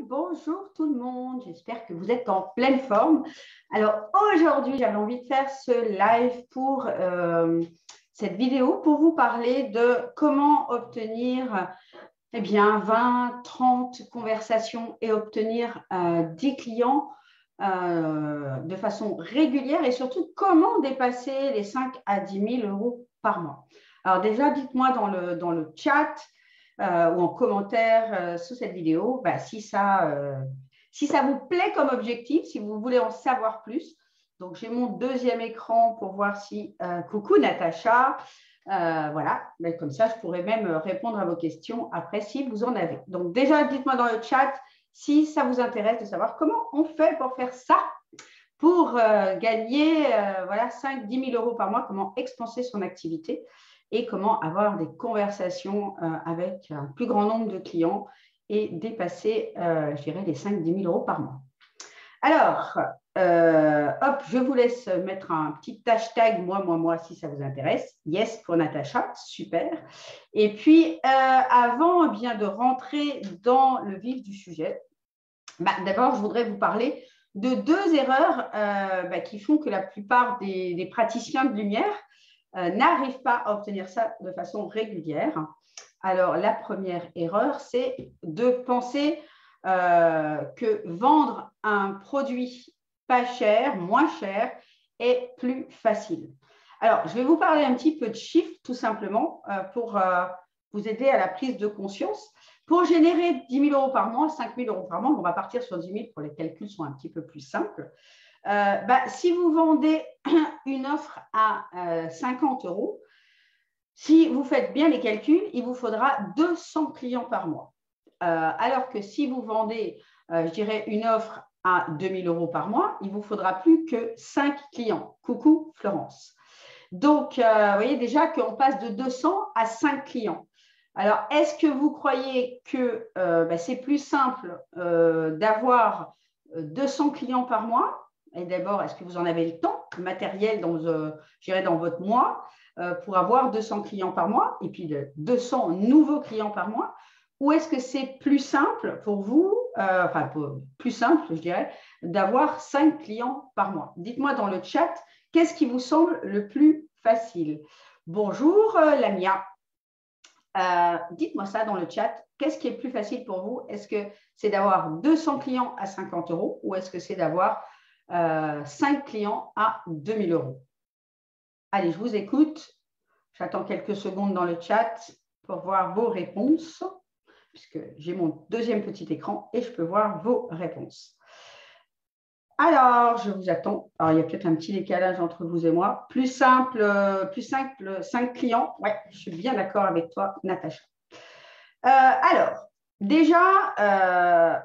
bonjour tout le monde, j'espère que vous êtes en pleine forme. Alors aujourd'hui, j'avais envie de faire ce live pour cette vidéo pour vous parler de comment obtenir 20, 30 conversations et obtenir 10 clients de façon régulière et surtout comment dépasser les 5 à 10 000 euros par mois. Alors déjà, dites-moi dans le chat ou en commentaire sous cette vidéo si ça vous plaît comme objectif, si vous voulez en savoir plus. Donc, j'ai mon deuxième écran pour voir si… coucou Natacha. Voilà, mais comme ça, je pourrais même répondre à vos questions après si vous en avez. Donc, déjà, dites-moi dans le chat si ça vous intéresse de savoir comment on fait pour faire ça, pour gagner 5-10 000 euros par mois, comment expanser son activité et comment avoir des conversations avec un plus grand nombre de clients et dépasser, je dirais, les 5-10 000 euros par mois. Alors, hop, je vous laisse mettre un petit hashtag moi, si ça vous intéresse. Yes pour Natacha, super. Et puis, avant de rentrer dans le vif du sujet, d'abord, je voudrais vous parler de deux erreurs qui font que la plupart des praticiens de lumière n'arrivent pas à obtenir ça de façon régulière. Alors, la première erreur, c'est de penser que vendre un produit pas cher, moins cher, est plus facile. Alors, je vais vous parler un petit peu de chiffres, tout simplement, pour vous aider à la prise de conscience. Pour générer 10 000 euros par mois, 5 000 euros par mois, on va partir sur 10 000 pour les calculs sont un petit peu plus simples. Si vous vendez une offre à 50 euros, si vous faites bien les calculs, il vous faudra 200 clients par mois. Alors que si vous vendez, je dirais, une offre à 2 000 euros par mois, il vous faudra plus que 5 clients. Coucou Florence. Donc, vous voyez déjà qu'on passe de 200 à 5 clients. Alors, est-ce que vous croyez que c'est plus simple d'avoir 200 clients par mois? Et d'abord, est-ce que vous en avez le temps matériel dans votre mois pour avoir 200 clients par mois et puis 200 nouveaux clients par mois? Ou est-ce que c'est plus simple pour vous, plus simple, je dirais, d'avoir 5 clients par mois? Dites-moi dans le chat, qu'est-ce qui vous semble le plus facile? Bonjour Lamia. Dites-moi ça dans le chat. Qu'est-ce qui est plus facile pour vous? Est-ce que c'est d'avoir 200 clients à 50 euros ou est-ce que c'est d'avoir 5 clients à 2 000 euros? Allez, je vous écoute. J'attends quelques secondes dans le chat pour voir vos réponses, puisque j'ai mon deuxième petit écran et je peux voir vos réponses. Alors, je vous attends. Alors, il y a peut-être un petit décalage entre vous et moi. Plus simple, 5 clients. Ouais, je suis bien d'accord avec toi, Natacha. Alors, déjà,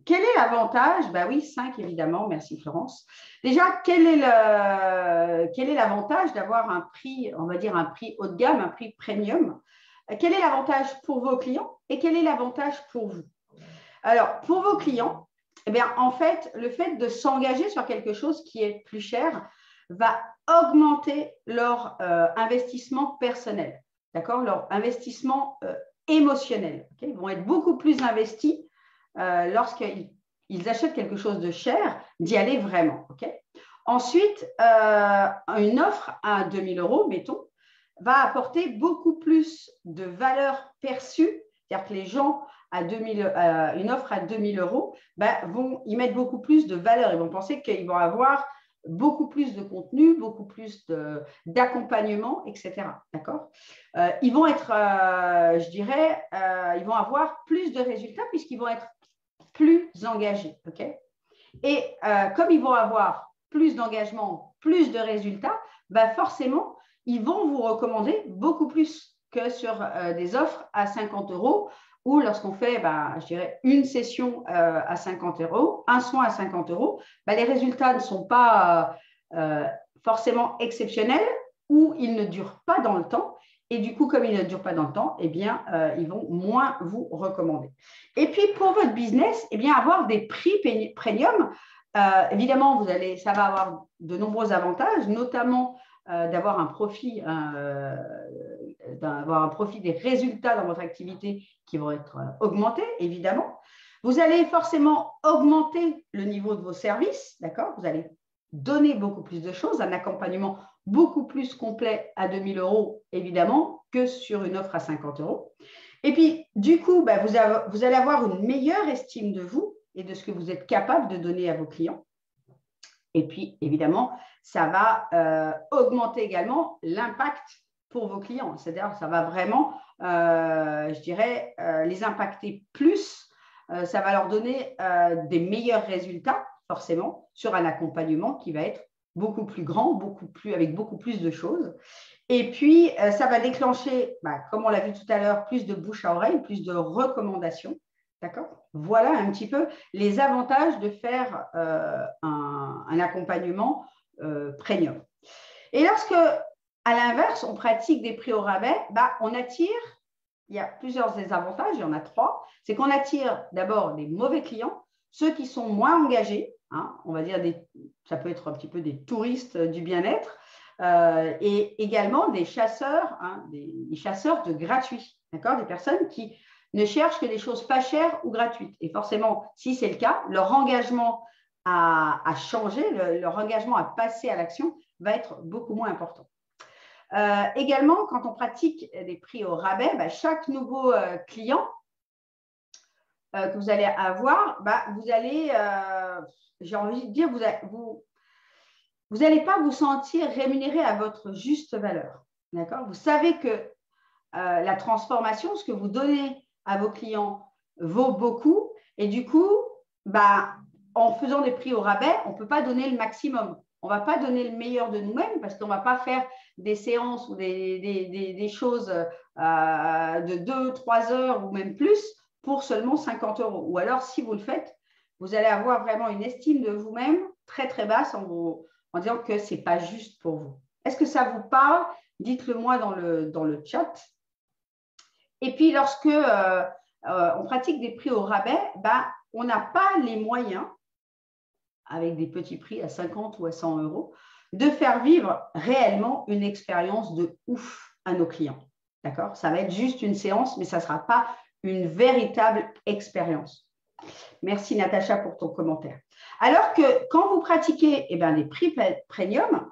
quel est l'avantage? Oui, 5 évidemment, merci Florence. Déjà, quel est l'avantage d'avoir un prix, on va dire un prix haut de gamme, un prix premium? Quel est l'avantage pour vos clients et quel est l'avantage pour vous? Alors, pour vos clients, en fait, le fait de s'engager sur quelque chose qui est plus cher va augmenter leur investissement personnel, d'accord? Leur investissement émotionnel. Okay? Ils vont être beaucoup plus investis lorsqu'ils achètent quelque chose de cher, d'y aller vraiment. Okay? Ensuite, une offre à 2 000 euros, mettons, va apporter beaucoup plus de valeur perçue, c'est-à-dire que les gens une offre à 2 000 euros vont y mettre beaucoup plus de valeur. Ils vont penser qu'ils vont avoir beaucoup plus de contenu, beaucoup plus d'accompagnement, etc. D'accord? Ils vont être, ils vont avoir plus de résultats puisqu'ils vont être plus engagés. Okay? Et comme ils vont avoir plus d'engagement, plus de résultats, forcément, ils vont vous recommander beaucoup plus que sur des offres à 50 euros ou lorsqu'on fait, je dirais, une session à 50 euros, un soin à 50 euros, les résultats ne sont pas forcément exceptionnels ou ils ne durent pas dans le temps. Et du coup, comme ils ne durent pas dans le temps, ils vont moins vous recommander. Et puis, pour votre business, avoir des prix premium, évidemment, ça va avoir de nombreux avantages, notamment d'avoir un profit des résultats dans votre activité qui vont être augmentés, évidemment. Vous allez forcément augmenter le niveau de vos services, d'accord? Vous allez donner beaucoup plus de choses, un accompagnement beaucoup plus complet à 2 000 €, évidemment, que sur une offre à 50 €. Et puis, du coup, vous allez avoir une meilleure estime de vous et de ce que vous êtes capable de donner à vos clients. Et puis, évidemment, ça va augmenter également l'impact pour vos clients. C'est-à-dire, ça va vraiment, je dirais, les impacter plus. Ça va leur donner des meilleurs résultats, forcément, sur un accompagnement qui va être beaucoup plus grand, avec beaucoup plus de choses. Et puis, ça va déclencher, comme on l'a vu tout à l'heure, plus de bouche à oreille, plus de recommandations. D'accord? Voilà un petit peu les avantages de faire un accompagnement premium. Et lorsque, à l'inverse, on pratique des prix au rabais, on attire, il y a plusieurs avantages, il y en a 3. C'est qu'on attire d'abord des mauvais clients, ceux qui sont moins engagés, hein, on va dire, ça peut être un petit peu des touristes du bien-être, et également des chasseurs, hein, des chasseurs de gratuits, d'accord? Des personnes qui ne cherchent que des choses pas chères ou gratuites. Et forcément, si c'est le cas, leur engagement à changer, leur engagement à passer à l'action va être beaucoup moins important. Également, quand on pratique des prix au rabais, chaque nouveau client que vous allez avoir, vous allez, j'ai envie de dire, vous n'allez pas vous sentir rémunéré à votre juste valeur. D'accord? Vous savez que la transformation, ce que vous donnez à vos clients vaut beaucoup. Et du coup, en faisant des prix au rabais, on ne peut pas donner le maximum. On ne va pas donner le meilleur de nous-mêmes parce qu'on ne va pas faire des séances ou des choses de 2-3 heures ou même plus pour seulement 50 €. Ou alors, si vous le faites, vous allez avoir vraiment une estime de vous-même très, très basse en disant que ce n'est pas juste pour vous. Est-ce que ça vous parle? Dites-le moi dans le chat. Et puis, lorsque on pratique des prix au rabais, on n'a pas les moyens, avec des petits prix à 50 ou à 100 €, de faire vivre réellement une expérience de ouf à nos clients. D'accord? Ça va être juste une séance, mais ça ne sera pas une véritable expérience. Merci Natacha pour ton commentaire. Alors que quand vous pratiquez des prix premium,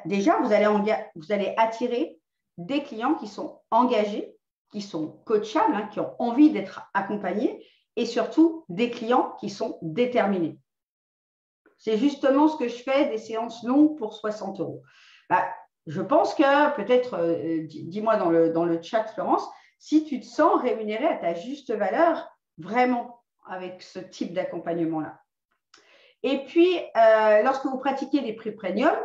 déjà, vous allez attirer des clients qui sont engagés, qui sont coachables, hein, qui ont envie d'être accompagnés et surtout des clients qui sont déterminés. C'est justement ce que je fais, des séances longues pour 60 €. Je pense que peut-être, dis-moi dans le chat, Florence, si tu te sens rémunéré à ta juste valeur, vraiment, avec ce type d'accompagnement-là. Et puis, lorsque vous pratiquez des prix premium,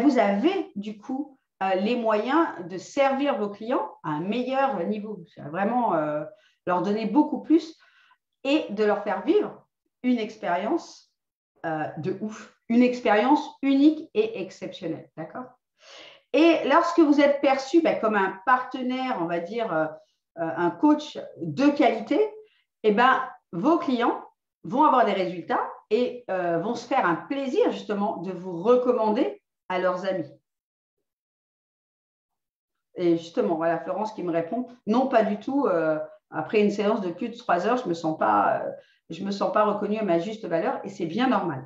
vous avez du coup les moyens de servir vos clients à un meilleur niveau. Vraiment leur donner beaucoup plus et de leur faire vivre une expérience de ouf, une expérience unique et exceptionnelle. D'accord? Et lorsque vous êtes perçu comme un partenaire, on va dire un coach de qualité, vos clients vont avoir des résultats et vont se faire un plaisir justement de vous recommander à leurs amis. Et justement, voilà Florence qui me répond, non, pas du tout. Après une séance de plus de 3 heures, je ne me sens pas reconnue à ma juste valeur et c'est bien normal.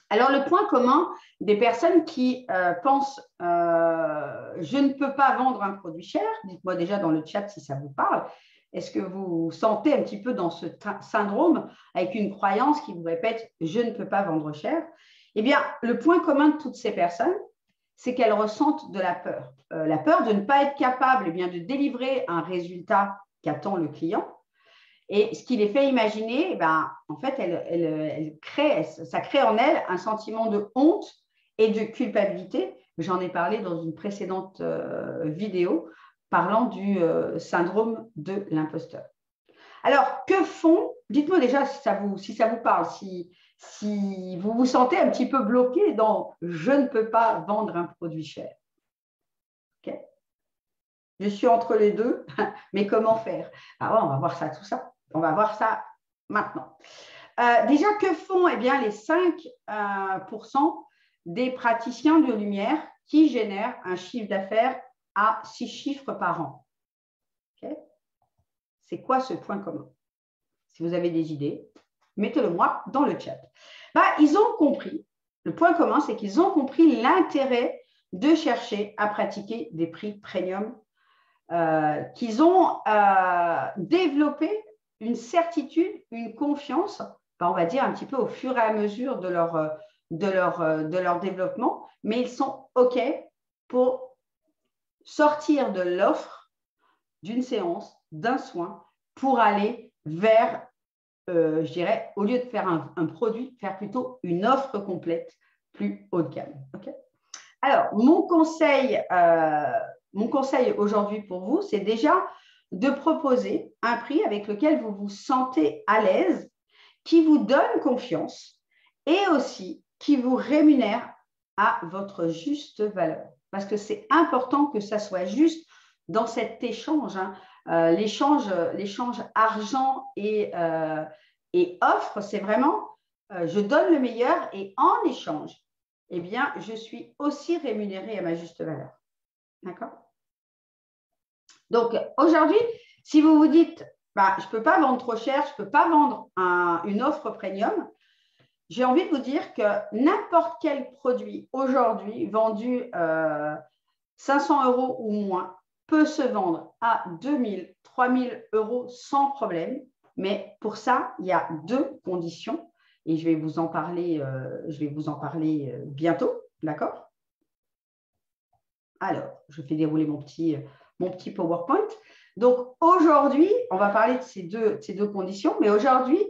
Alors, le point commun des personnes qui pensent « je ne peux pas vendre un produit cher », dites-moi déjà dans le chat si ça vous parle. Est-ce que vous sentez un petit peu dans ce syndrome avec une croyance qui vous répète « je ne peux pas vendre cher ». Eh bien, le point commun de toutes ces personnes, c'est qu'elles ressentent de la peur. La peur de ne pas être capable de délivrer un résultat qu'attend le client. Et ce qui les fait imaginer, en fait, ça crée en elles un sentiment de honte et de culpabilité. J'en ai parlé dans une précédente vidéo parlant du syndrome de l'imposteur. Alors, que font? Dites-moi déjà si ça vous parle, si vous vous sentez un petit peu bloqué dans « je ne peux pas vendre un produit cher ». Okay? Je suis entre les deux, mais comment faire? On va voir ça, tout ça. On va voir ça maintenant. Déjà, que font les 5% des praticiens de lumière qui génèrent un chiffre d'affaires à 6 chiffres par an? Okay? C'est quoi ce point commun? Si vous avez des idées, mettez-le moi dans le chat. Bah, ils ont compris, le point commun, c'est qu'ils ont compris l'intérêt de chercher à pratiquer des prix premium, qu'ils ont développé une certitude, une confiance, bah, on va dire un petit peu au fur et à mesure de leur développement, mais ils sont OK pour sortir de l'offre d'une séance, d'un soin, pour aller vers, je dirais, au lieu de faire un produit, faire plutôt une offre complète plus haut de gamme. Okay. Alors, mon conseil aujourd'hui pour vous, c'est déjà de proposer un prix avec lequel vous vous sentez à l'aise, qui vous donne confiance et aussi qui vous rémunère à votre juste valeur. Parce que c'est important que ça soit juste dans cet échange. Hein. L'échange argent et offre, c'est vraiment je donne le meilleur et en échange, eh bien, je suis aussi rémunérée à ma juste valeur. D'accord? Donc, aujourd'hui, si vous vous dites, bah, je ne peux pas vendre trop cher, je ne peux pas vendre une offre premium, j'ai envie de vous dire que n'importe quel produit aujourd'hui vendu 500 € ou moins peut se vendre à 2000, 3000 € sans problème. Mais pour ça, il y a deux conditions et je vais vous en parler, bientôt. D'accord? Alors, je fais dérouler mon petit PowerPoint. Donc, aujourd'hui, on va parler de ces deux conditions. Mais aujourd'hui,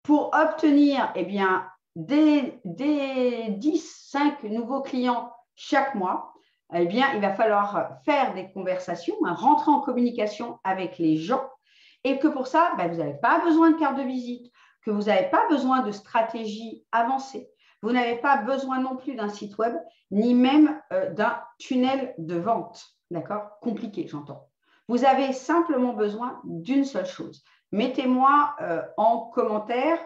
pour obtenir des 10, 5 nouveaux clients chaque mois, eh bien, il va falloir faire des conversations, rentrer en communication avec les gens et que pour ça, vous n'avez pas besoin de carte de visite, que vous n'avez pas besoin de stratégie avancée. Vous n'avez pas besoin non plus d'un site web, ni même d'un tunnel de vente. D'accord? Compliqué, j'entends. Vous avez simplement besoin d'une seule chose. Mettez-moi en commentaire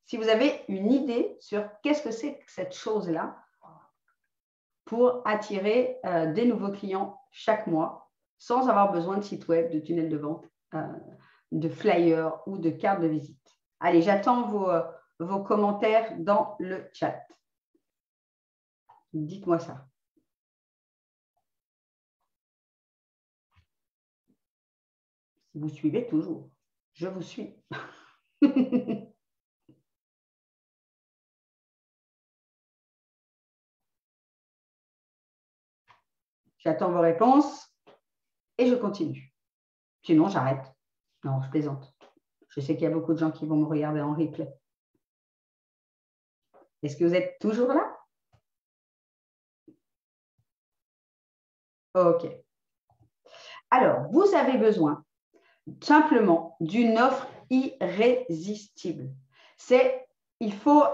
si vous avez une idée sur qu'est-ce que c'est que cette chose-là pour attirer des nouveaux clients chaque mois sans avoir besoin de site web, de tunnel de vente, de flyer ou de carte de visite. Allez, j'attends vos commentaires dans le chat. Dites-moi ça. Si vous suivez toujours, je vous suis. J'attends vos réponses et je continue. Sinon, j'arrête. Non, je plaisante. Je sais qu'il y a beaucoup de gens qui vont me regarder en replay. Est-ce que vous êtes toujours là? OK. Alors, vous avez besoin simplement d'une offre irrésistible. Il faut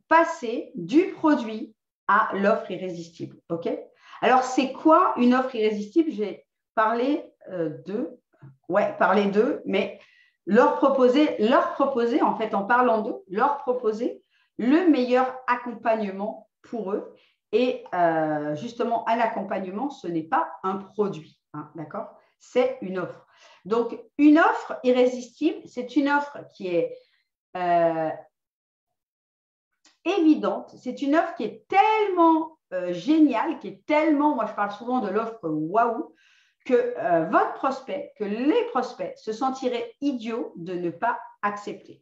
passer du produit à l'offre irrésistible. OK? Alors, c'est quoi une offre irrésistible? J'ai parlé d'eux, mais leur proposer, en fait, en parlant d'eux, leur proposer le meilleur accompagnement pour eux. Et justement, un accompagnement, ce n'est pas un produit, hein, d'accord? C'est une offre. Donc, une offre irrésistible, c'est une offre qui est évidente, c'est une offre qui est tellement géniale, qui est tellement, moi je parle souvent de l'offre waouh, que votre prospect, que les prospects se sentiraient idiots de ne pas accepter.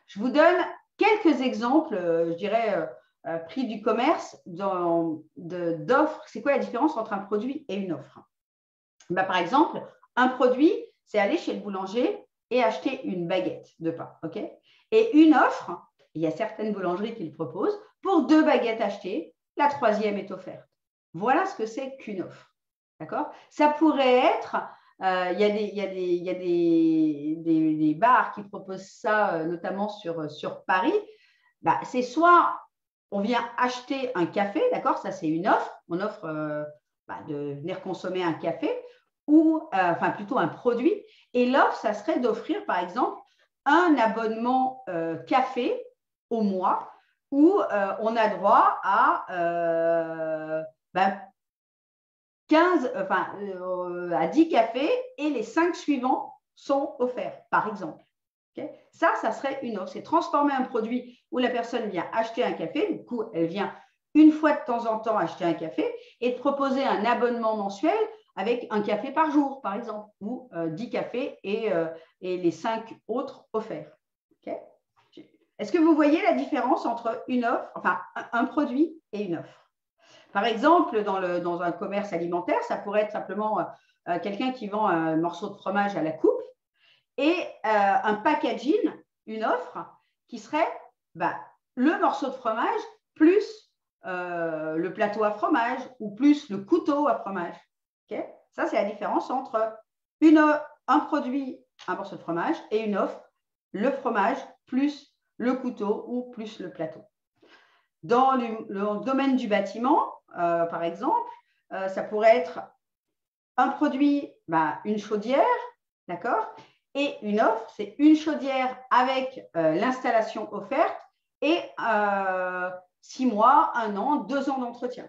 Je vous donne quelques exemples, je dirais, prix du commerce, d'offres. C'est quoi la différence entre un produit et une offre? Par exemple, un produit, c'est aller chez le boulanger et acheter une baguette de pain. Okay? Et une offre, il y a certaines boulangeries qui le proposent, pour 2 baguettes achetées, la 3e est offerte. Voilà ce que c'est qu'une offre. D'accord? Ça pourrait être, il y a des bars qui proposent ça, notamment sur Paris. C'est soit on vient acheter un café, d'accord? Ça, c'est une offre. On offre de venir consommer un café ou, enfin, plutôt un produit. Et l'offre, ça serait d'offrir, par exemple, un abonnement café au mois où on a droit à à 10 cafés et les 5 suivants sont offerts, par exemple. Okay, ça serait une offre. C'est transformer un produit où la personne vient acheter un café, du coup, elle vient une fois de temps en temps acheter un café et de proposer un abonnement mensuel avec un café par jour, par exemple, ou 10 cafés et les 5 autres offerts. Okay, est-ce que vous voyez la différence entre une offre, enfin un produit et une offre? Par exemple, dans un commerce alimentaire, ça pourrait être simplement quelqu'un qui vend un morceau de fromage à la coupe et un packaging, une offre qui serait le morceau de fromage plus le plateau à fromage ou plus le couteau à fromage. Okay, ça, c'est la différence entre un produit, un morceau de fromage, et une offre, le fromage plus le couteau ou plus le plateau. Dans le domaine du bâtiment, par exemple, ça pourrait être un produit, une chaudière, d'accord, et une offre, c'est une chaudière avec l'installation offerte et 6 mois, 1 an, 2 ans d'entretien.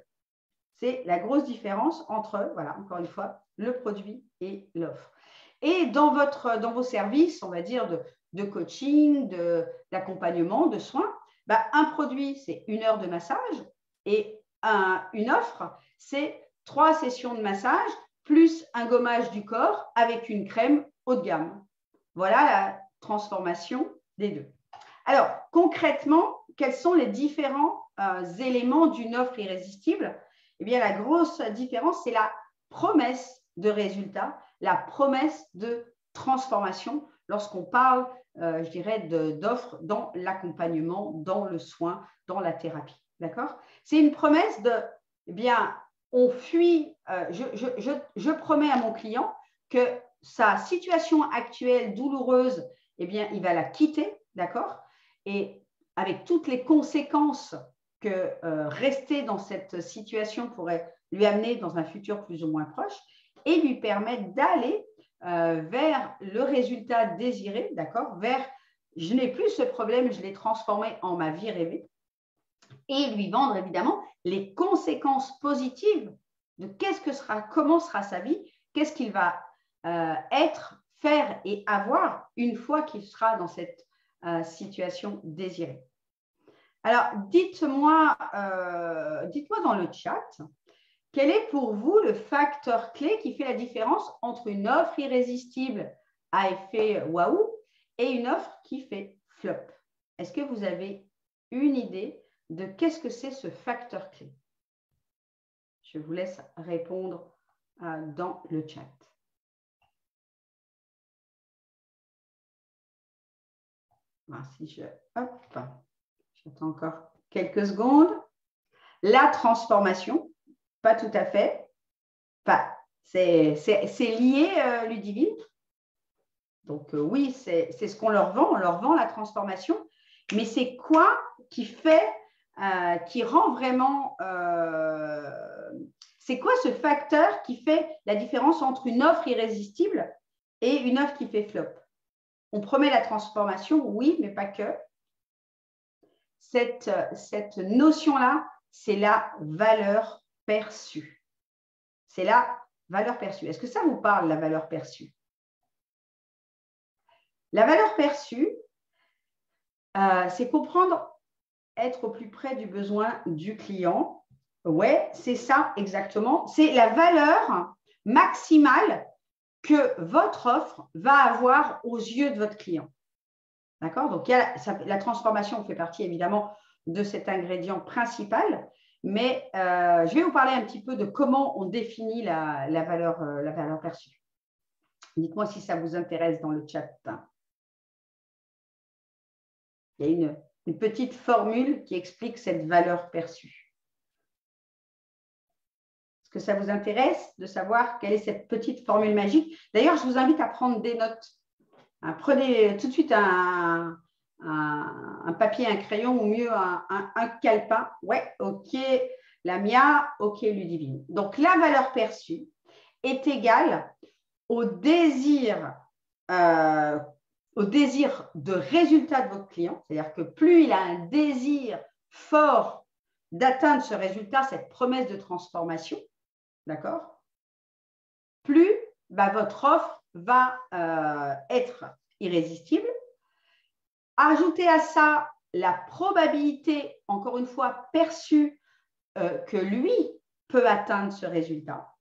C'est la grosse différence entre, voilà, encore une fois, le produit et l'offre. Et dans vos services, on va dire, de coaching, d'accompagnement, de soins, un produit, c'est 1 heure de massage et une offre, c'est 3 sessions de massage plus un gommage du corps avec une crème haut de gamme. Voilà la transformation des deux. Alors, concrètement, quels sont les différents éléments d'une offre irrésistible? Eh bien, la grosse différence, c'est la promesse de résultat, la promesse de transformation lorsqu'on parle, je dirais, d'offres dans l'accompagnement, dans le soin, dans la thérapie. D'accord? C'est une promesse de, eh bien, on fuit, je promets à mon client que sa situation actuelle douloureuse, eh bien, il va la quitter, d'accord? Et avec toutes les conséquences que rester dans cette situation pourrait lui amener dans un futur plus ou moins proche et lui permettre d'aller vers le résultat désiré, d'accord? Vers je n'ai plus ce problème, je l'ai transformé en ma vie rêvée et lui vendre évidemment les conséquences positives de comment sera sa vie, qu'est-ce qu'il va être, faire et avoir une fois qu'il sera dans cette situation désirée. Alors, dites-moi dans le chat, quel est pour vous le facteur clé qui fait la différence entre une offre irrésistible à effet waouh et une offre qui fait flop? Est-ce que vous avez une idée de qu'est-ce que c'est ce facteur clé? Je vous laisse répondre dans le chat. Alors, si j'attends encore quelques secondes. La transformation, pas tout à fait. Enfin, c'est lié, Ludivine. Donc, oui, c'est ce qu'on leur vend. On leur vend la transformation. Mais c'est quoi qui fait, qui rend vraiment… c'est quoi ce facteur qui fait la différence entre une offre irrésistible et une offre qui fait flop? On promet la transformation, oui, mais pas que. Cette notion-là, c'est la valeur perçue. C'est la valeur perçue. Est-ce que ça vous parle, la valeur perçue? La valeur perçue, c'est comprendre, être au plus près du besoin du client. Ouais, c'est ça exactement. C'est la valeur maximale que votre offre va avoir aux yeux de votre client. D'accord? Donc, la transformation fait partie évidemment de cet ingrédient principal, mais je vais vous parler un petit peu de comment on définit la valeur perçue. Dites-moi si ça vous intéresse dans le chat. Il y a une petite formule qui explique cette valeur perçue. Est-ce que ça vous intéresse de savoir quelle est cette petite formule magique? D'ailleurs, je vous invite à prendre des notes. Prenez tout de suite un papier, un crayon ou mieux un calepin. Ouais, ok, Lamia, ok, Ludivine. Donc, la valeur perçue est égale au désir de résultat de votre client. C'est-à-dire que plus il a un désir fort d'atteindre ce résultat, cette promesse de transformation, d'accord? plus votre offre va être irrésistible. Ajoutez à ça la probabilité, encore une fois, perçue que lui peut atteindre ce résultat.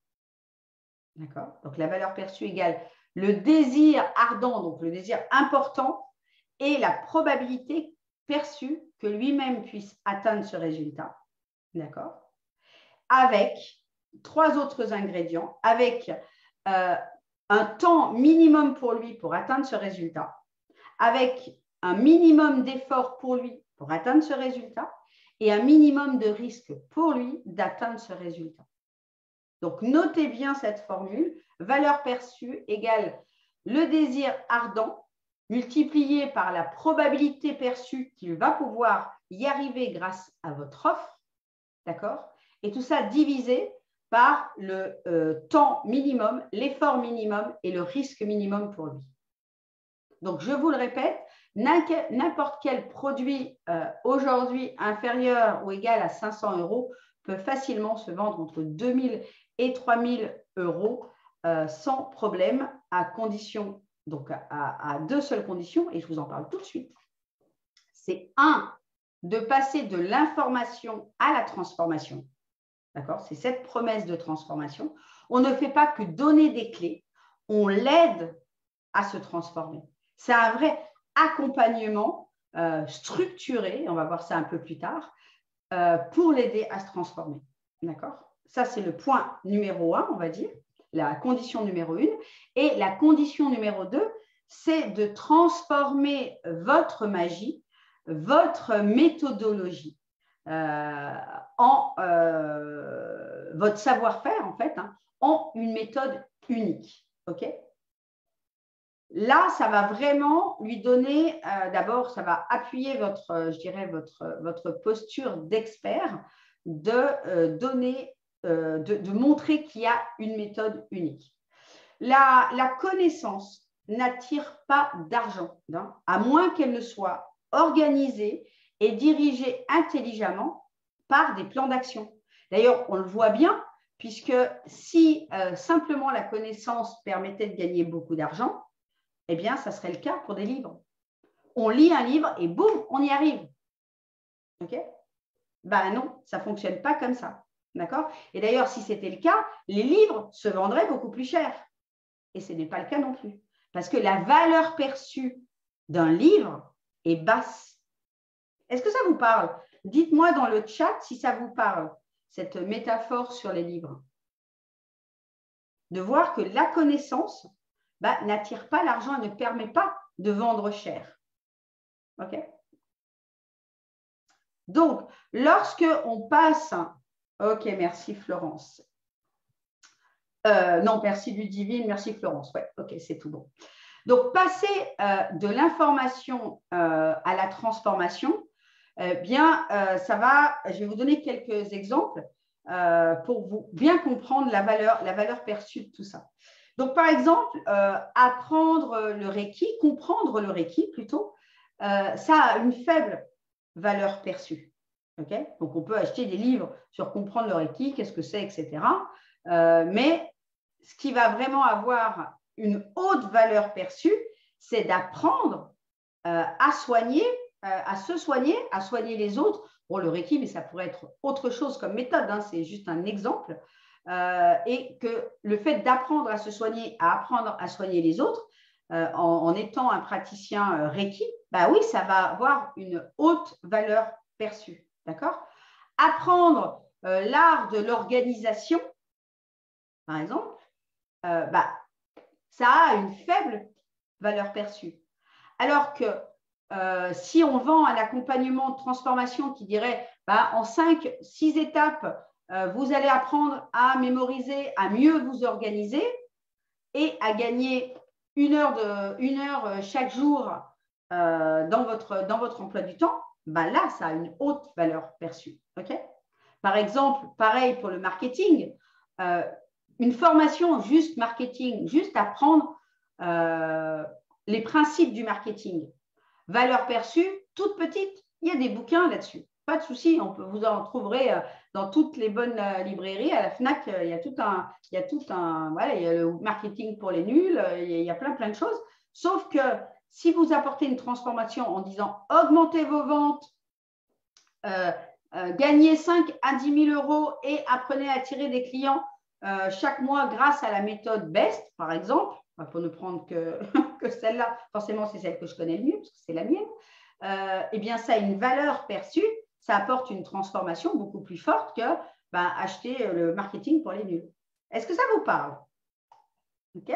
D'accord? Donc, la valeur perçue égale le désir ardent, donc le désir important, et la probabilité perçue que lui-même puisse atteindre ce résultat. D'accord? Avec 3 autres ingrédients, avec un temps minimum pour lui pour atteindre ce résultat, avec un minimum d'effort pour lui pour atteindre ce résultat et un minimum de risque pour lui d'atteindre ce résultat. Donc, notez bien cette formule. Valeur perçue égale le désir ardent multiplié par la probabilité perçue qu'il va pouvoir y arriver grâce à votre offre. D'accord? Et tout ça divisé par le temps minimum, l'effort minimum et le risque minimum pour lui. Donc, je vous le répète, n'importe quel produit aujourd'hui inférieur ou égal à 500 € peut facilement se vendre entre 2 000 et 3 000 € sans problème, à condition, donc à 2 seules conditions, et je vous en parle tout de suite. C'est 1, de passer de l'information à la transformation. D'accord? C'est cette promesse de transformation. On ne fait pas que donner des clés, on l'aide à se transformer. C'est un vrai accompagnement structuré, on va voir ça un peu plus tard, pour l'aider à se transformer. D'accord? Ça, c'est le point numéro 1, on va dire, la condition numéro 1. Et la condition numéro 2, c'est de transformer votre magie, votre méthodologie, votre savoir-faire, en fait, en une méthode unique. OK? Là, ça va vraiment lui donner, d'abord, ça va appuyer votre, je dirais, votre posture d'expert, de montrer qu'il y a une méthode unique. La connaissance n'attire pas d'argent, à moins qu'elle ne soit organisée et dirigée intelligemment par des plans d'action. D'ailleurs, on le voit bien, puisque si simplement la connaissance permettait de gagner beaucoup d'argent, eh bien, ça serait le cas pour des livres. On lit un livre et boum, on y arrive. OK? Ben non, ça ne fonctionne pas comme ça. D'accord? Et d'ailleurs, si c'était le cas, les livres se vendraient beaucoup plus cher. Et ce n'est pas le cas non plus. Parce que la valeur perçue d'un livre est basse. Est-ce que ça vous parle? Dites-moi dans le chat si ça vous parle, cette métaphore sur les livres. De voir que la connaissance n'attire pas l'argent et ne permet pas de vendre cher. OK? Donc, lorsque on passe… OK, merci Florence. Non, merci Ludivine, merci Florence. Ouais, OK, c'est tout bon. Donc, passer de l'information à la transformation, ça va… Je vais vous donner quelques exemples pour vous bien comprendre la valeur perçue de tout ça. Donc, par exemple, apprendre le Reiki, comprendre le Reiki plutôt, ça a une faible valeur perçue. Okay? Donc, on peut acheter des livres sur comprendre le Reiki, qu'est-ce que c'est, etc. Mais ce qui va vraiment avoir une haute valeur perçue, c'est d'apprendre à soigner, à se soigner, à soigner les autres. Bon, le Reiki, mais ça pourrait être autre chose comme méthode, c'est juste un exemple. Et que le fait d'apprendre à se soigner, à apprendre à soigner les autres, en étant un praticien Reiki, oui, ça va avoir une haute valeur perçue. D'accord? Apprendre l'art de l'organisation, par exemple, ça a une faible valeur perçue. Alors que si on vend un accompagnement de transformation qui dirait en 5-6 étapes, vous allez apprendre à mémoriser, à mieux vous organiser et à gagner une heure chaque jour dans votre emploi du temps, là, ça a une haute valeur perçue. Okay? Par exemple, pareil pour le marketing, une formation juste marketing, juste apprendre les principes du marketing. Valeur perçue, toute petite, il y a des bouquins là-dessus. pas de souci, vous en trouverez dans toutes les bonnes librairies. À la FNAC, il y a tout un, voilà, il y a le marketing pour les nuls, il y a plein de choses. Sauf que si vous apportez une transformation en disant augmentez vos ventes, gagnez 5 à 10 000 euros et apprenez à attirer des clients chaque mois grâce à la méthode BEST, par exemple, pour ne prendre que celle-là, forcément c'est celle que je connais le mieux parce que c'est la mienne, eh bien ça a une valeur perçue, ça apporte une transformation beaucoup plus forte que acheter le marketing pour les nuls. Est-ce que ça vous parle? Ok?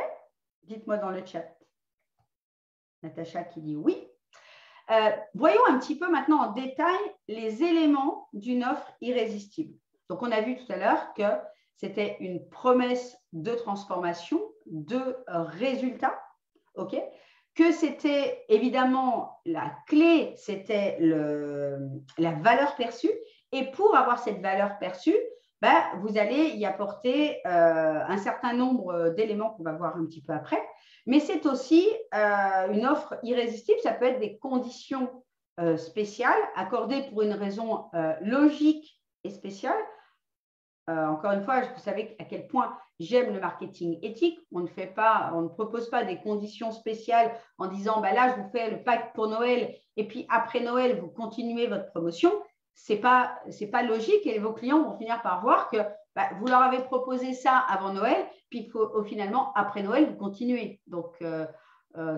Dites-moi dans le chat. Natacha qui dit oui. Voyons un petit peu maintenant en détail les éléments d'une offre irrésistible. Donc, on a vu tout à l'heure que c'était une promesse de transformation, de résultat, ok? Que c'était évidemment la clé, c'était la valeur perçue. Et pour avoir cette valeur perçue, vous allez y apporter un certain nombre d'éléments qu'on va voir un petit peu après. Mais c'est aussi une offre irrésistible. Ça peut être des conditions spéciales accordées pour une raison logique et spéciale. Encore une fois, vous savez à quel point j'aime le marketing éthique. On ne propose pas des conditions spéciales en disant là, je vous fais le pack pour Noël et puis après Noël, vous continuez votre promotion. Ce n'est pas logique et vos clients vont finir par voir que vous leur avez proposé ça avant Noël, puis finalement, après Noël, vous continuez. Donc, ça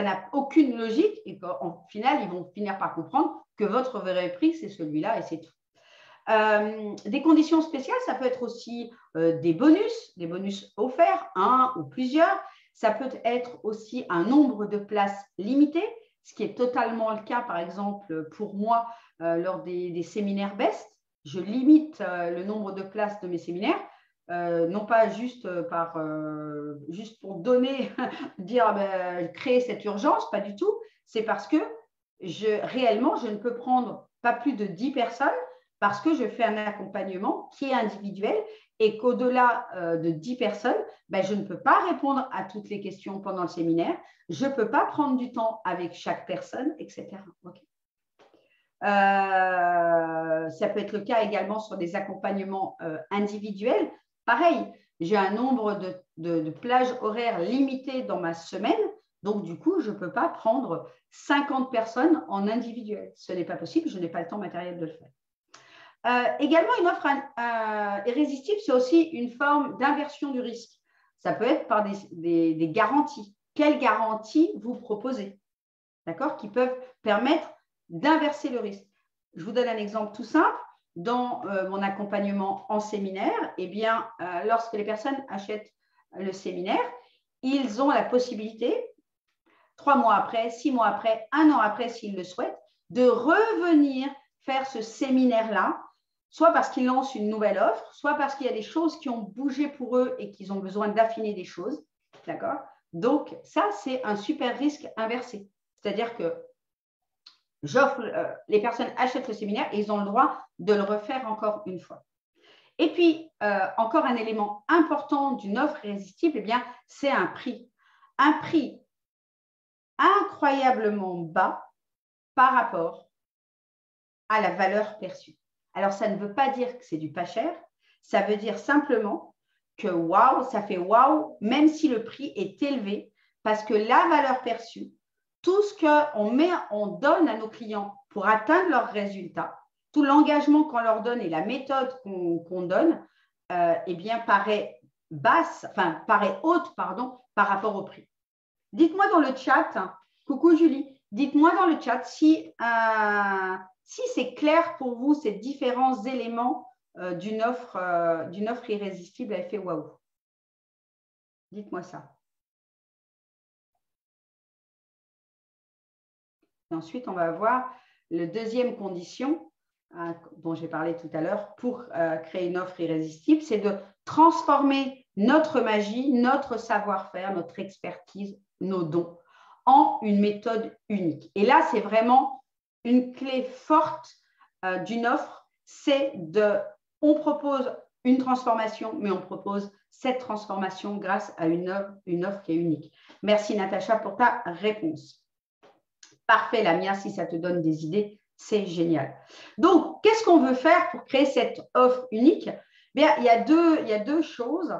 n'a aucune logique et qu'en final, ils vont finir par comprendre que votre vrai prix, c'est celui-là et c'est tout. Des conditions spéciales, ça peut être aussi des bonus offerts, un ou plusieurs. Ça peut être aussi un nombre de places limitées, ce qui est totalement le cas, par exemple, pour moi, lors des séminaires BEST. Je limite le nombre de places de mes séminaires, non pas juste pour donner, dire créer cette urgence, pas du tout. C'est parce que réellement, je ne peux prendre pas plus de 10 personnes parce que je fais un accompagnement qui est individuel et qu'au-delà de 10 personnes, je ne peux pas répondre à toutes les questions pendant le séminaire, je ne peux pas prendre du temps avec chaque personne, etc. Okay. Ça peut être le cas également sur des accompagnements individuels. Pareil, j'ai un nombre de plages horaires limitées dans ma semaine, donc du coup, je ne peux pas prendre 50 personnes en individuel. Ce n'est pas possible, je n'ai pas le temps matériel de le faire. Également, une offre irrésistible, c'est aussi une forme d'inversion du risque. Ça peut être par des garanties. Quelles garanties vous proposez, d'accord, qui peuvent permettre d'inverser le risque? Je vous donne un exemple tout simple. Dans mon accompagnement en séminaire, eh bien, lorsque les personnes achètent le séminaire, ils ont la possibilité, 3 mois après, 6 mois après, 1 an après, s'ils le souhaitent, de revenir faire ce séminaire-là, soit parce qu'ils lancent une nouvelle offre, soit parce qu'il y a des choses qui ont bougé pour eux et qu'ils ont besoin d'affiner des choses. D'accord? Donc, ça, c'est un super risque inversé. C'est-à-dire que les personnes achètent le séminaire et ils ont le droit de le refaire encore une fois. Et puis, encore un élément important d'une offre irrésistible, eh bien, c'est un prix. Un prix incroyablement bas par rapport à la valeur perçue. Alors, ça ne veut pas dire que c'est du pas cher, ça veut dire simplement que waouh, ça fait waouh, même si le prix est élevé, parce que la valeur perçue, tout ce on donne à nos clients pour atteindre leurs résultats, tout l'engagement qu'on leur donne et la méthode qu'on donne, eh bien, paraît haute, par rapport au prix. Dites-moi dans le chat, coucou Julie, dites-moi dans le chat si c'est clair pour vous ces différents éléments d'une offre irrésistible à effet waouh. Dites-moi ça. Et ensuite, on va voir la deuxième condition dont j'ai parlé tout à l'heure pour créer une offre irrésistible, c'est de transformer notre magie, notre savoir-faire, notre expertise, nos dons en une méthode unique. Et là, c'est vraiment une clé forte d'une offre, c'est on propose une transformation, mais on propose cette transformation grâce à une offre qui est unique. Merci Natacha pour ta réponse. Parfait, Lamia, si ça te donne des idées, C'est génial. Donc, qu'est-ce qu'on veut faire pour créer cette offre unique? Bien, il y a deux choses.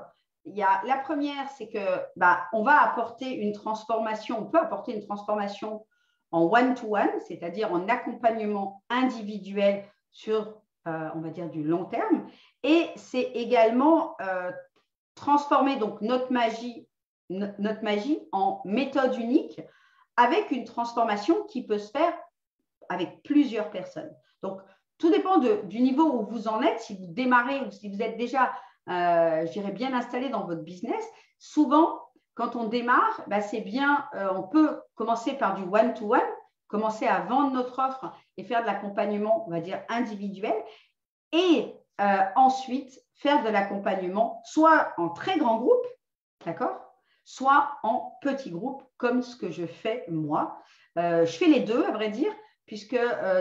La première, c'est que on va apporter une transformation, on peut apporter une transformation en one-to-one, c'est-à-dire en accompagnement individuel sur, on va dire, du long terme. Et c'est également transformer donc notre magie en méthode unique avec une transformation qui peut se faire avec plusieurs personnes. Donc, tout dépend du niveau où vous en êtes, si vous démarrez ou si vous êtes déjà, je dirais, bien installé dans votre business. Souvent, quand on démarre, c'est bien, on peut commencer par du one-to-one, commencer à vendre notre offre et faire de l'accompagnement, on va dire, individuel. Et ensuite, faire de l'accompagnement soit en très grand groupe, d'accord, soit en petit groupe, comme ce que je fais moi. Je fais les deux, à vrai dire, puisque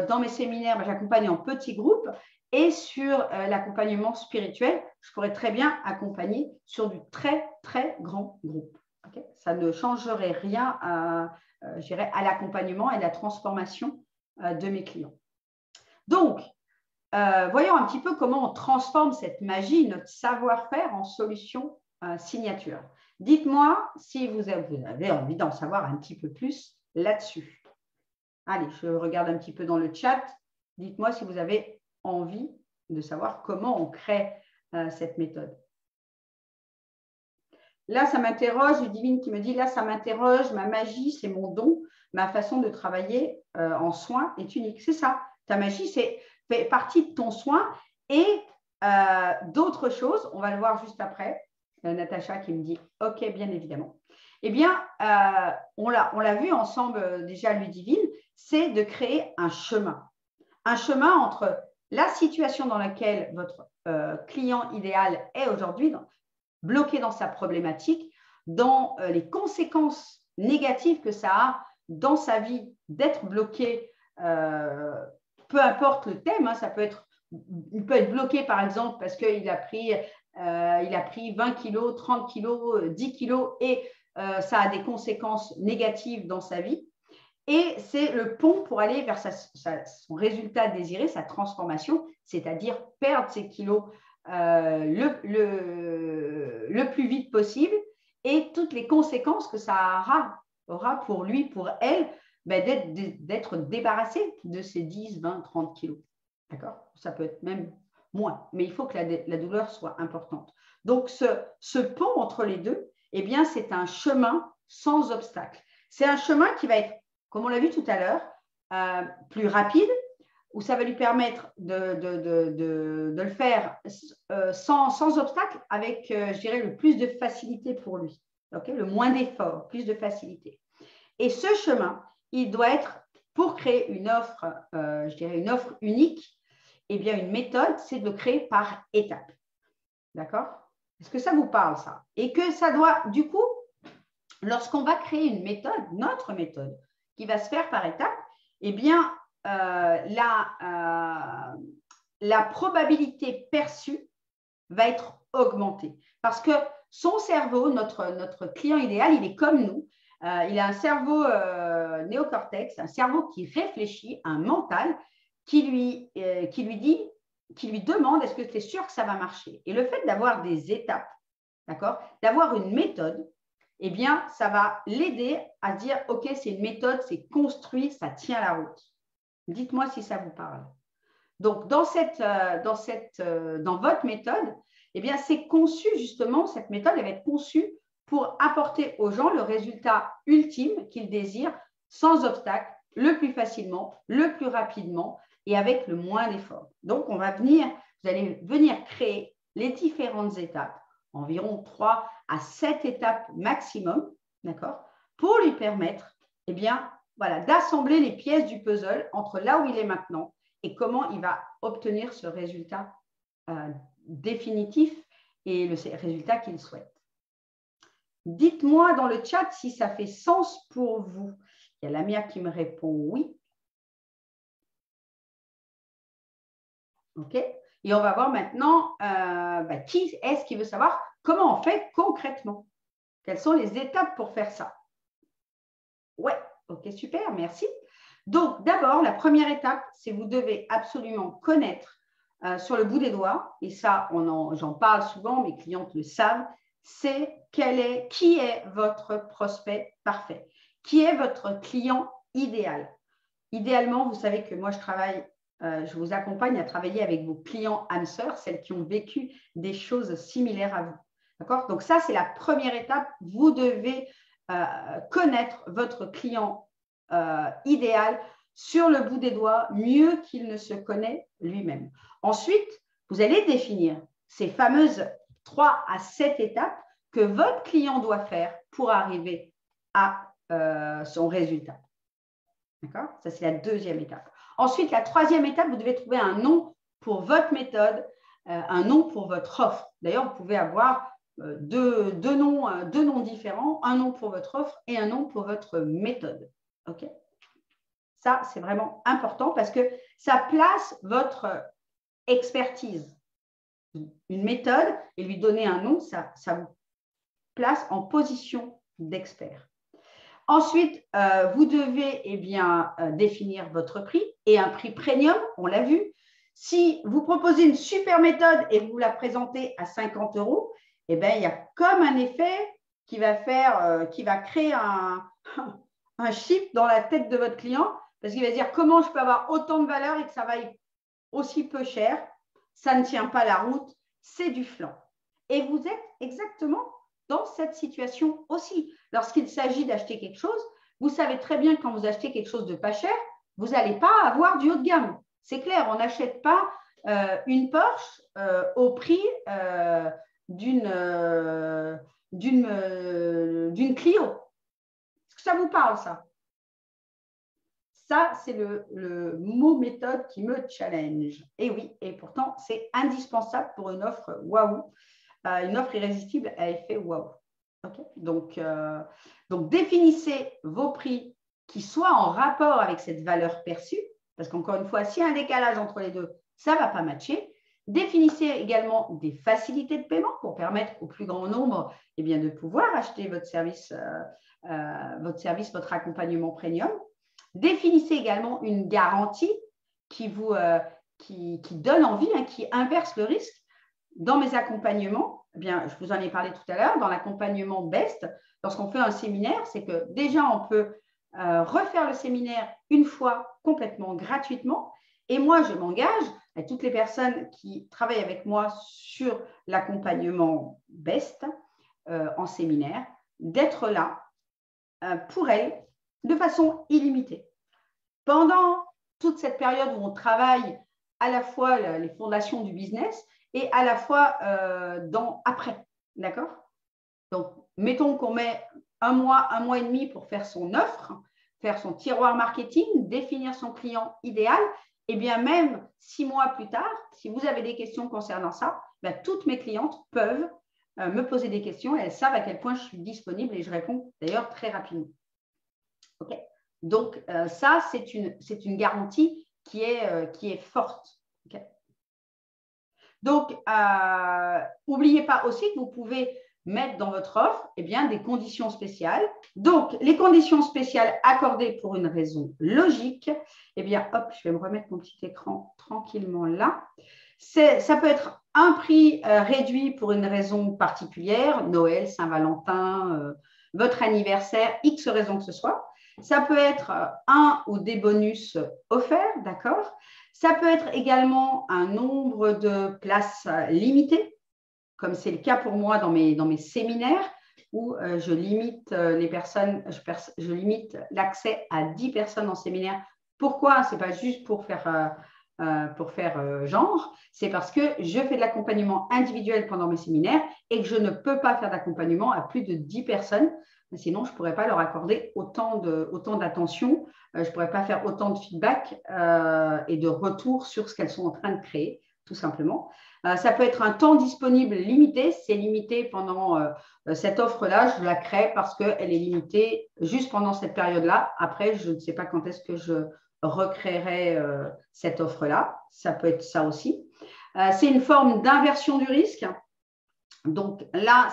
dans mes séminaires, j'accompagne en petit groupe et sur l'accompagnement spirituel, je pourrais très bien accompagner sur du très, très grand groupe. Okay, ça ne changerait rien je dirais, à l'accompagnement et à la transformation de mes clients. Donc, voyons un petit peu comment on transforme cette magie, notre savoir-faire en solution signature. Dites-moi si vous avez envie d'en savoir un petit peu plus là-dessus. Allez, je regarde un petit peu dans le chat. Dites-moi si vous avez envie de savoir comment on crée cette méthode. Là, ça m'interroge, Ludivine qui me dit, là, ça m'interroge, ma magie, c'est mon don, ma façon de travailler en soins est unique. C'est ça, ta magie, fait partie de ton soin et d'autres choses, on va le voir juste après. Natacha qui me dit, OK, bien évidemment. Eh bien, on l'a vu ensemble déjà, Ludivine, c'est de créer un chemin entre la situation dans laquelle votre client idéal est aujourd'hui, bloqué dans sa problématique, dans les conséquences négatives que ça a dans sa vie d'être bloqué, peu importe le thème, ça peut être, il peut être bloqué par exemple parce qu'il a pris 20 kilos, 30 kilos, 10 kilos et ça a des conséquences négatives dans sa vie. Et c'est le pont pour aller vers son résultat désiré, sa transformation, c'est-à-dire perdre ses kilos le plus vite possible et toutes les conséquences que ça aura pour lui, pour elle, d'être débarrassé de ces 10, 20, 30 kilos. D'accord? Ça peut être même moins, mais il faut que la douleur soit importante. Donc, ce pont entre les deux, eh bien, c'est un chemin sans obstacle. C'est un chemin qui va être, comme on l'a vu tout à l'heure, plus rapide, où ça va lui permettre de le faire sans obstacle, avec, je dirais, le plus de facilité pour lui. Okay? Le moins d'effort, plus de facilité. Et ce chemin, il doit être, pour créer une offre, je dirais une offre unique, eh bien, une méthode, c'est de le créer par étapes. D'accord? Est-ce que ça vous parle, ça? Et que ça doit, du coup, lorsqu'on va créer une méthode, notre méthode, qui va se faire par étapes, eh bien, la probabilité perçue va être augmentée. Parce que son cerveau, notre client idéal, il est comme nous. Il a un cerveau néocortex, un cerveau qui réfléchit, un mental qui lui demande est-ce que tu es sûr que ça va marcher. Et le fait d'avoir des étapes, d'accord, d'avoir une méthode, eh bien, ça va l'aider à dire OK, c'est une méthode, c'est construit, ça tient la route. Dites-moi si ça vous parle. Donc, dans votre méthode, eh bien, c'est conçu justement, cette méthode, elle va être conçue pour apporter aux gens le résultat ultime qu'ils désirent sans obstacle, le plus facilement, le plus rapidement et avec le moins d'efforts. Donc, vous allez venir créer les différentes étapes, environ 3 à 7 étapes maximum, d'accord, pour lui permettre, eh bien, voilà, d'assembler les pièces du puzzle entre là où il est maintenant et comment il va obtenir ce résultat définitif et le résultat qu'il souhaite. Dites-moi dans le chat si ça fait sens pour vous. Il y a Lamia qui me répond oui. OK. Et on va voir maintenant qui est-ce qui veut savoir comment on fait concrètement. Quelles sont les étapes pour faire ça? Ouais, OK, super, merci. Donc, d'abord, la première étape, c'est vous devez absolument connaître sur le bout des doigts, et ça, j'en parle souvent, mes clientes le savent, c'est qui est votre prospect parfait, qui est votre client idéal. Idéalement, vous savez que moi, je vous accompagne à travailler avec vos clients âmes sœurs, celles qui ont vécu des choses similaires à vous. D'accord? Donc ça, c'est la première étape. Vous devez connaître votre client idéal sur le bout des doigts, mieux qu'il ne se connaît lui-même. Ensuite, vous allez définir ces fameuses 3 à 7 étapes que votre client doit faire pour arriver à son résultat. D'accord? Ça, c'est la deuxième étape. Ensuite, la troisième étape, vous devez trouver un nom pour votre méthode, un nom pour votre offre. D'ailleurs, vous pouvez avoir deux noms différents, un nom pour votre offre et un nom pour votre méthode. OK? Ça, c'est vraiment important parce que ça place votre expertise. Une méthode et lui donner un nom, ça vous place en position d'expert. Ensuite, vous devez définir votre prix et un prix premium, on l'a vu. Si vous proposez une super méthode et vous la présentez à 50 €, eh bien, il y a comme un effet qui va créer un chip dans la tête de votre client parce qu'il va dire comment je peux avoir autant de valeur et que ça vaille aussi peu cher. Ça ne tient pas la route, c'est du flan. Et vous êtes exactement dans cette situation aussi. Lorsqu'il s'agit d'acheter quelque chose, vous savez très bien que quand vous achetez quelque chose de pas cher, vous n'allez pas avoir du haut de gamme. C'est clair, on n'achète pas une Porsche au prix d'une Clio. Est-ce que ça vous parle, ça? Ça, c'est le mot méthode qui me challenge. Et oui, et pourtant, c'est indispensable pour une offre waouh, une offre irrésistible à effet waouh. Okay? Donc, définissez vos prix qui soient en rapport avec cette valeur perçue, parce qu'encore une fois, s'il y a un décalage entre les deux, ça ne va pas matcher. Définissez également des facilités de paiement pour permettre au plus grand nombre de pouvoir acheter votre service, votre accompagnement premium. Définissez également une garantie qui donne envie, qui inverse le risque. Dans mes accompagnements, je vous en ai parlé tout à l'heure, dans l'accompagnement BEST, lorsqu'on fait un séminaire, c'est que déjà, on peut refaire le séminaire une fois complètement gratuitement. Et moi, je m'engage à toutes les personnes qui travaillent avec moi sur l'accompagnement BEST en séminaire, d'être là pour elles de façon illimitée. Pendant toute cette période où on travaille à la fois les fondations du business et à la fois après, d'accord? Donc, mettons qu'on met un mois et demi pour faire son offre, faire son tiroir marketing, définir son client idéal, et bien même 6 mois plus tard, si vous avez des questions concernant ça, toutes mes clientes peuvent me poser des questions et elles savent à quel point je suis disponible et je réponds d'ailleurs très rapidement. OK? Donc, ça, c'est une garantie qui est forte. Okay? Donc, n'oubliez pas aussi que vous pouvez mettre dans votre offre des conditions spéciales. Donc, les conditions spéciales accordées pour une raison logique, hop, je vais me remettre mon petit écran tranquillement là. Ça peut être un prix réduit pour une raison particulière, Noël, Saint-Valentin, votre anniversaire, X raison que ce soit. Ça peut être un ou des bonus offerts, d'accord? Ça peut être également un nombre de places limitées, comme c'est le cas pour moi dans mes séminaires, où je limite les personnes, je limite l'accès à 10 personnes en séminaire. Pourquoi? Ce n'est pas juste pour faire genre, c'est parce que je fais de l'accompagnement individuel pendant mes séminaires et que je ne peux pas faire d'accompagnement à plus de 10 personnes. Sinon, je ne pourrais pas leur accorder autant d'attention, je ne pourrais pas faire autant de feedback et de retour sur ce qu'elles sont en train de créer, tout simplement. Ça peut être un temps disponible limité. C'est limité pendant cette offre-là. Je la crée parce qu'elle est limitée juste pendant cette période-là. Après, je ne sais pas quand est-ce que je recréerai cette offre-là. Ça peut être ça aussi. C'est une forme d'inversion du risque. Donc là,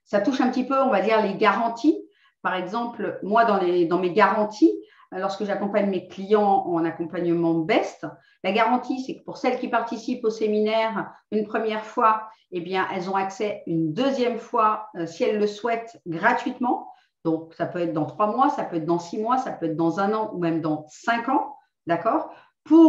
ça touche un petit peu, on va dire, les garanties. Par exemple, moi, dans mes garanties, lorsque j'accompagne mes clients en accompagnement BEST. La garantie, c'est que pour celles qui participent au séminaire une première fois, eh bien, elles ont accès une deuxième fois, si elles le souhaitent, gratuitement. Donc, ça peut être dans 3 mois, ça peut être dans 6 mois, ça peut être dans 1 an ou même dans 5 ans, d'accord?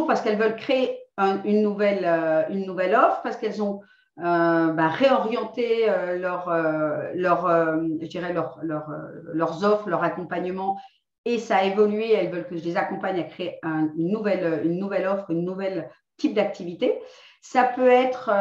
Parce qu'elles veulent créer une nouvelle offre, parce qu'elles ont réorienté je dirais leurs offres, leur accompagnement, et ça a évolué. Elles veulent que je les accompagne à créer une nouvelle offre, une nouvelle type d'activité. Ça peut être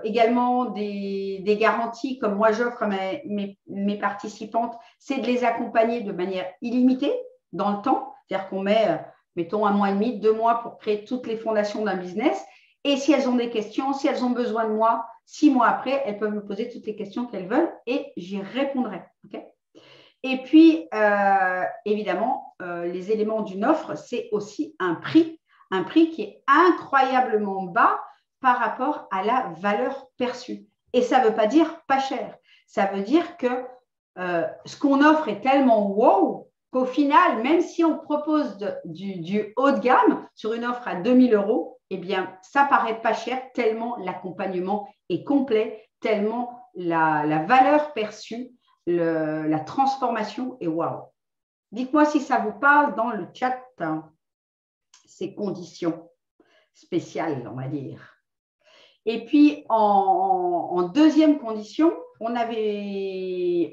également des garanties, comme moi j'offre à mes participantes, c'est de les accompagner de manière illimitée dans le temps. C'est-à-dire qu'on met, mettons, 1 mois et demi, 2 mois pour créer toutes les fondations d'un business. Et si elles ont des questions, si elles ont besoin de moi, 6 mois après, elles peuvent me poser toutes les questions qu'elles veulent et j'y répondrai. Okay? Et puis, évidemment, les éléments d'une offre, c'est aussi un prix qui est incroyablement bas par rapport à la valeur perçue. Et ça ne veut pas dire pas cher. Ça veut dire que ce qu'on offre est tellement wow qu'au final, même si on propose du haut de gamme sur une offre à 2 000 €, eh bien, ça paraît pas cher tellement l'accompagnement est complet, tellement la valeur perçue, la transformation est wow. Dites-moi si ça vous parle dans le chat, ces conditions spéciales, on va dire. Et puis, en deuxième condition, on l'avait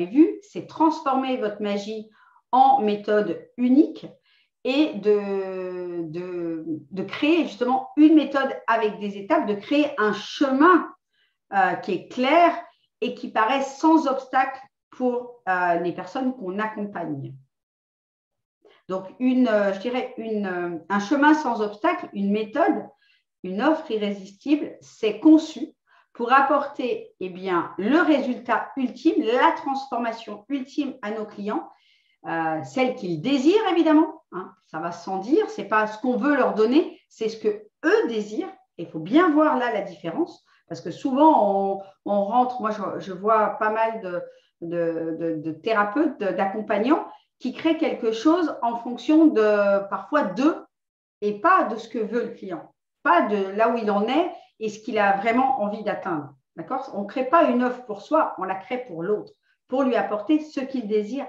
vu, c'est transformer votre magie en méthode unique et de créer justement une méthode avec des étapes, de créer un chemin qui est clair et qui paraît sans obstacle pour les personnes qu'on accompagne. Donc, je dirais un chemin sans obstacle, une méthode, une offre irrésistible, c'est conçu pour apporter le résultat ultime, la transformation ultime à nos clients, celle qu'ils désirent évidemment, hein, ça va sans dire, ce n'est pas ce qu'on veut leur donner, c'est ce qu'eux désirent. Et il faut bien voir là la différence, parce que souvent on rentre, moi je vois pas mal de thérapeutes, d'accompagnants qui créent quelque chose en fonction parfois d'eux et pas de ce que veut le client, pas de là où il en est et ce qu'il a vraiment envie d'atteindre. D'accord ? On ne crée pas une offre pour soi, on la crée pour l'autre, pour lui apporter ce qu'il désire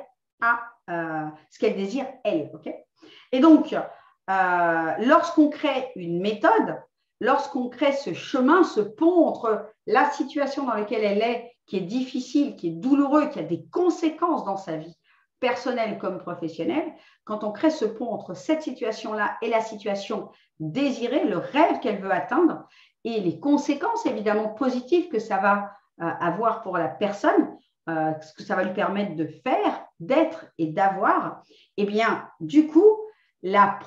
ce qu'elle désire elle. Okay ? Et donc, lorsqu'on crée une méthode, lorsqu'on crée ce chemin, ce pont entre la situation dans laquelle elle est, qui est difficile, qui est douloureux, qui a des conséquences dans sa vie, personnelle comme professionnelle, quand on crée ce pont entre cette situation-là et la situation désirée, le rêve qu'elle veut atteindre, et les conséquences évidemment positives que ça va avoir pour la personne, ce que ça va lui permettre de faire, d'être et d'avoir, eh bien, du coup, la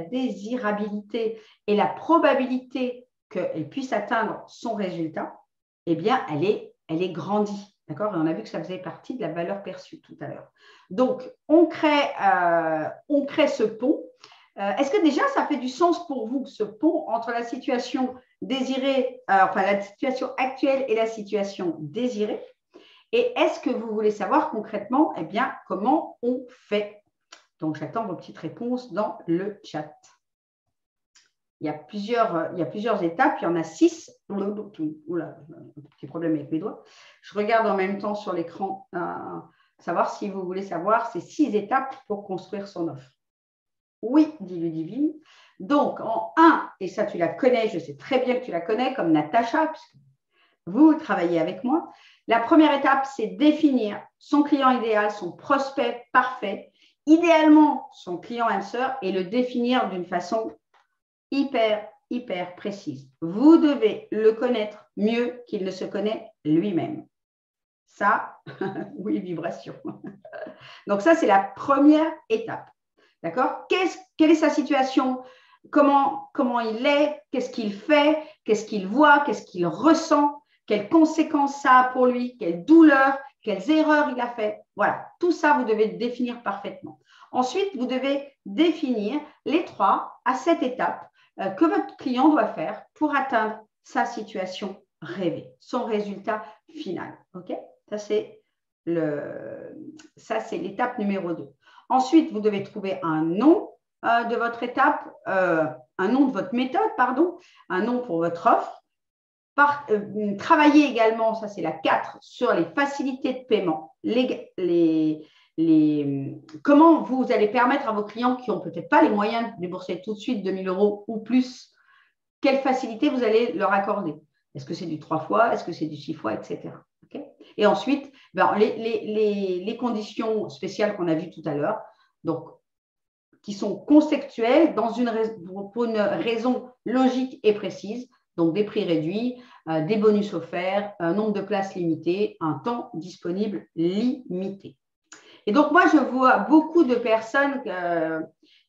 désirabilité et la probabilité qu'elle puisse atteindre son résultat, eh bien, elle est grandie. D'accord ? Et on a vu que ça faisait partie de la valeur perçue tout à l'heure. Donc, on crée ce pont. Est-ce que déjà, ça fait du sens pour vous, ce pont entre la situation désirée, la situation actuelle et la situation désirée? Et est-ce que vous voulez savoir concrètement, comment on fait? Donc, j'attends vos petites réponses dans le chat. Il y a plusieurs étapes, il y en a 6. Oula, un petit problème avec mes doigts. Je regarde en même temps sur l'écran, savoir si vous voulez savoir ces 6 étapes pour construire son offre. Oui, dit Ludivine. Donc, en 1, et ça tu la connais, je sais très bien que tu la connais, comme Natacha, puisque vous travaillez avec moi. La première étape, c'est définir son client idéal, son prospect parfait, idéalement son client âme sœur, et le définir d'une façon hyper précise. Vous devez le connaître mieux qu'il ne se connaît lui-même. Ça, oui, vibration. Donc ça, c'est la première étape. D'accord ? Quelle est sa situation ? Comment il est ? Qu'est-ce qu'il fait ? Qu'est-ce qu'il voit ? Qu'est-ce qu'il ressent ? Quelles conséquences ça a pour lui ? Quelles douleurs ? Quelles erreurs il a fait ? Voilà, tout ça, vous devez le définir parfaitement. Ensuite, vous devez définir les 3 à 7 étapes que votre client doit faire pour atteindre sa situation rêvée, son résultat final. Okay ? Ça, c'est ça, c'est l'étape numéro 2. Ensuite, vous devez trouver un nom de votre étape, un nom de votre méthode, pardon, un nom pour votre offre. Travailler également, ça c'est la 4, sur les facilités de paiement, comment vous allez permettre à vos clients qui n'ont peut-être pas les moyens de débourser tout de suite 2 000 € ou plus, quelles facilités vous allez leur accorder. Est-ce que c'est du 3 fois, est-ce que c'est du 6 fois, etc. Okay. Et ensuite, les conditions spéciales qu'on a vues tout à l'heure, donc qui sont conceptuelles pour une raison logique et précise, donc des prix réduits, des bonus offerts, un nombre de places limité, un temps disponible limité. Et donc, moi, je vois beaucoup de personnes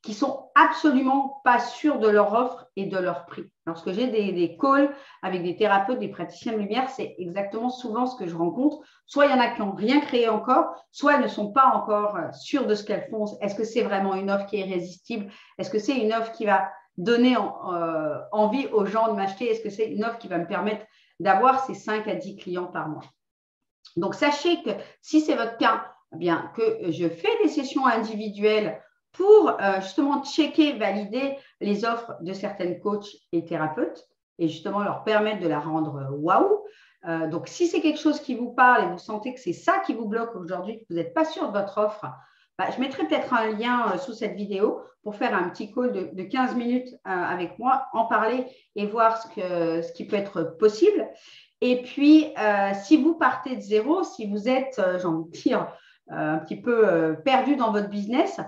qui sont absolument pas sûres de leur offre et de leur prix. Lorsque j'ai des calls avec des thérapeutes, des praticiens de lumière, c'est exactement souvent ce que je rencontre. Soit il y en a qui n'ont rien créé encore, soit elles ne sont pas encore sûres de ce qu'elles font. Est-ce que c'est vraiment une offre qui est irrésistible? Est-ce que c'est une offre qui va donner envie aux gens de m'acheter? Est-ce que c'est une offre qui va me permettre d'avoir ces 5 à 10 clients par mois? Donc, sachez que si c'est votre cas, eh bien, que je fais des sessions individuelles pour justement checker, valider les offres de certaines coachs et thérapeutes et justement leur permettre de la rendre waouh. Donc, si c'est quelque chose qui vous parle et vous sentez que c'est ça qui vous bloque aujourd'hui, que vous n'êtes pas sûr de votre offre, je mettrai peut-être un lien sous cette vidéo pour faire un petit call de 15 minutes avec moi, en parler et voir ce qui peut être possible. Et puis, si vous partez de zéro, si vous êtes, j'ai envie de dire, un petit peu perdu dans votre business,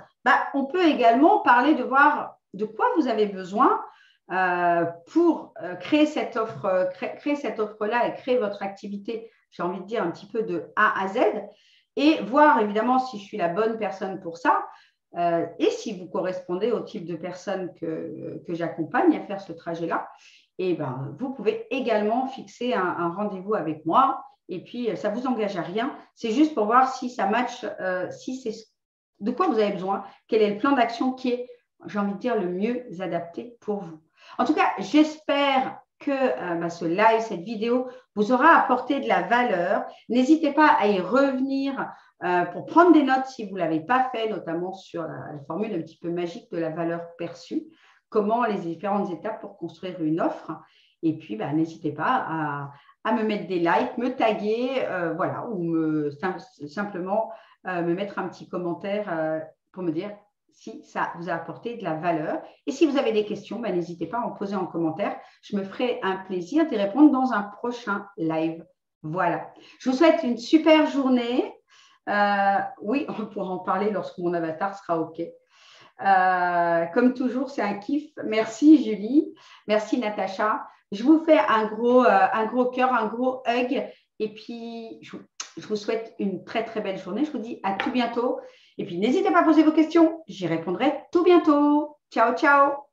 on peut également parler de voir de quoi vous avez besoin pour créer cette offre-là et créer votre activité, j'ai envie de dire, un petit peu de A à Z, et voir évidemment si je suis la bonne personne pour ça et si vous correspondez au type de personne que j'accompagne à faire ce trajet-là. Et vous pouvez également fixer un rendez-vous avec moi. Et puis, ça ne vous engage à rien. C'est juste pour voir si ça match, si c'est de quoi vous avez besoin, quel est le plan d'action qui est, j'ai envie de dire, le mieux adapté pour vous. En tout cas, j'espère que ce live, cette vidéo, vous aura apporté de la valeur. N'hésitez pas à y revenir pour prendre des notes si vous ne l'avez pas fait, notamment sur la formule un petit peu magique de la valeur perçue. Comment les différentes étapes pour construire une offre. Et puis, n'hésitez pas à me mettre des likes, me taguer, voilà, ou simplement me mettre un petit commentaire pour me dire si ça vous a apporté de la valeur. Et si vous avez des questions, n'hésitez pas à en poser en commentaire. Je me ferai un plaisir d'y répondre dans un prochain live. Voilà. Je vous souhaite une super journée. Oui, on pourra en parler lorsque mon avatar sera OK. Comme toujours, c'est un kiff. Merci Julie, merci Natacha. Je vous fais un gros cœur, un gros hug. Et puis, je vous souhaite une très, très belle journée. Je vous dis à tout bientôt. Et puis, n'hésitez pas à poser vos questions. J'y répondrai tout bientôt. Ciao, ciao.